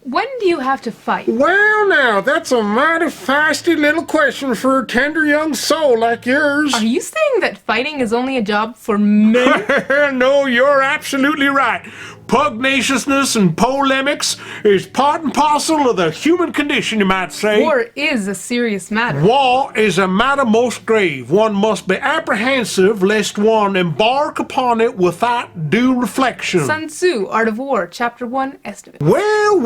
When do you have to fight? Well, now, that's a mighty feisty little question for a tender young soul like yours. Are you saying that fighting is only a job for men? No, you're absolutely right. Pugnaciousness and polemics is part and parcel of the human condition, you might say. War is a serious matter. War is a matter most grave. One must be apprehensive lest one embark upon it without due reflection. Sun Tzu, Art of War, Chapter 1, Estimate. Well,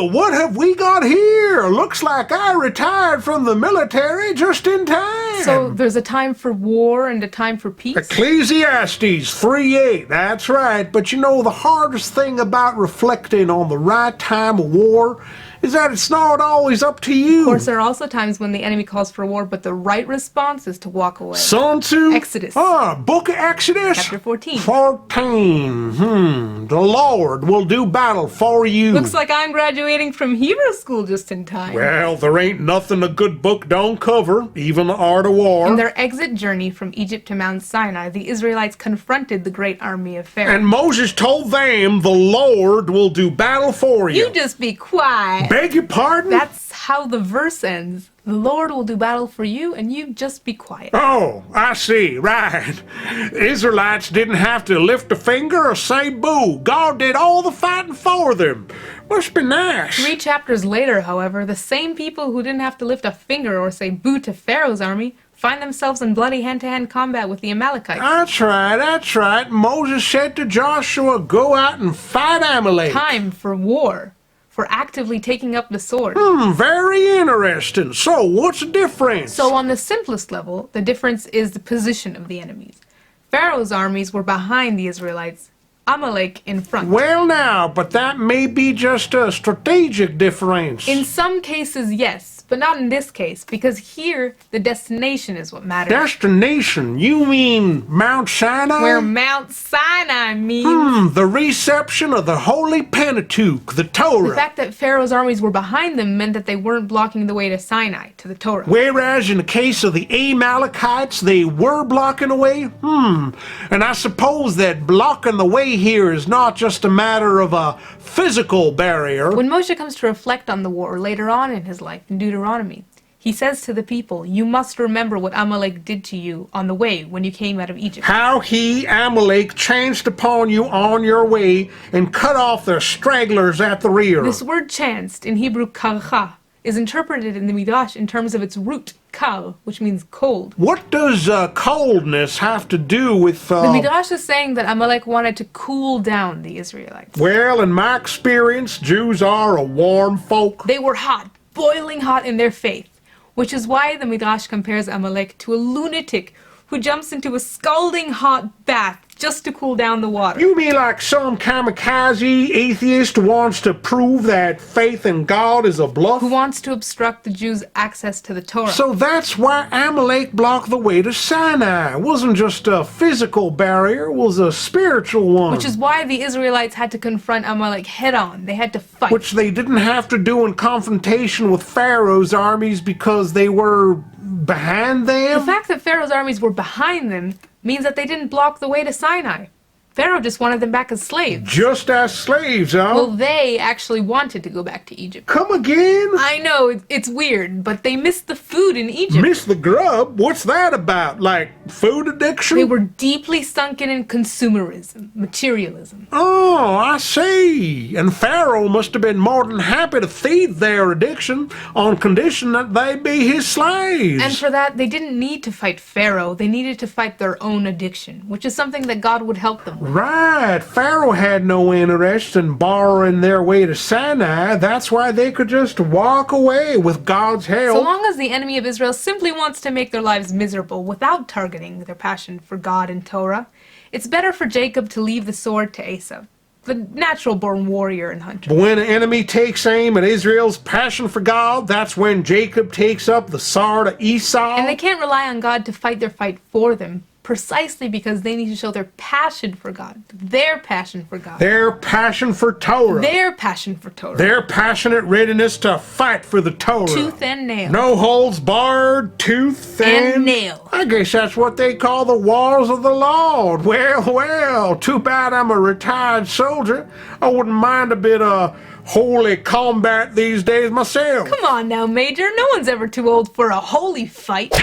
what have we got here? Looks like I retired from the military just in time. So there's a time for war and a time for peace? Ecclesiastes 3:8, that's right. But you know, the hardest thing about reflecting on the right time of war is that it's not always up to you. Of course, there are also times when the enemy calls for war, but the right response is to walk away. Sun Tzu? Exodus. Book of Exodus? Chapter 14. 14. The Lord will do battle for you. Looks like I'm graduating from Hebrew school just in time. Well, there ain't nothing a good book don't cover, even the art of war. In their exit journey from Egypt to Mount Sinai, the Israelites confronted the great army of Pharaoh. And Moses told them, the Lord will do battle for you. You just be quiet. Beg your pardon? That's how the verse ends. The Lord will do battle for you, and you just be quiet. Oh, I see, right. Israelites didn't have to lift a finger or say boo. God did all the fighting for them. Must be nice. 3 chapters later, however, the same people who didn't have to lift a finger or say boo to Pharaoh's army find themselves in bloody hand-to-hand combat with the Amalekites. That's right. Moses said to Joshua, go out and fight Amalek. Time for war. For actively taking up the sword. Very interesting. So, what's the difference? So on the simplest level, the difference is the position of the enemies. Pharaoh's armies were behind the Israelites, Amalek in front. Well now, but that may be just a strategic difference. In some cases, yes, but not in this case, because here, the destination is what matters. Destination? You mean Mount Sinai? Where Mount Sinai means... The reception of the Holy Pentateuch, the Torah. The fact that Pharaoh's armies were behind them meant that they weren't blocking the way to Sinai, to the Torah. Whereas in the case of the Amalekites, they were blocking the way? And I suppose that blocking the way here is not just a matter of a physical barrier. When Moshe comes to reflect on the war later on in his life in Deuteronomy, he says to the people, you must remember what Amalek did to you on the way when you came out of Egypt. How he, Amalek, chanced upon you on your way and cut off the stragglers at the rear. This word chanced, in Hebrew karcha, is interpreted in the Midrash in terms of its root, kal, which means cold. What does coldness have to do with... The Midrash is saying that Amalek wanted to cool down the Israelites. Well, in my experience, Jews are a warm folk. They were hot, boiling hot in their faith, which is why the Midrash compares Amalek to a lunatic who jumps into a scalding hot bath just to cool down the water. You mean like some kamikaze atheist who wants to prove that faith in God is a bluff? Who wants to obstruct the Jews' access to the Torah. So that's why Amalek blocked the way to Sinai. It wasn't just a physical barrier, it was a spiritual one. Which is why the Israelites had to confront Amalek head-on. They had to fight. Which they didn't have to do in confrontation with Pharaoh's armies because they were behind them? The fact that Pharaoh's armies were behind them means that they didn't block the way to Sinai. Pharaoh just wanted them back as slaves. Just as slaves, huh? Well, they actually wanted to go back to Egypt. Come again? I know, it's weird, but they missed the food in Egypt. Miss the grub? What's that about? Like food addiction? They were deeply sunken in consumerism, materialism. Oh, I see. And Pharaoh must have been more than happy to feed their addiction on condition that they be his slaves. And for that, they didn't need to fight Pharaoh. They needed to fight their own addiction, which is something that God would help them with. Right. Pharaoh had no interest in borrowing their way to Sinai. That's why they could just walk away with God's help. So long as the enemy of Israel simply wants to make their lives miserable without targeting their passion for God and Torah, it's better for Jacob to leave the sword to Esau, the natural-born warrior and hunter. But when an enemy takes aim at Israel's passion for God, that's when Jacob takes up the sword of Esau. And they can't rely on God to fight their fight for them, precisely because they need to show their passion for God, their passion for God. Their passion for Torah. Their passion for Torah. Their passionate readiness to fight for the Torah. Tooth and nail. No holds barred, tooth And nail. I guess that's what they call the wars of the Lord. Well, too bad I'm a retired soldier. I wouldn't mind a bit of holy combat these days myself. Come on now, Major. No one's ever too old for a holy fight.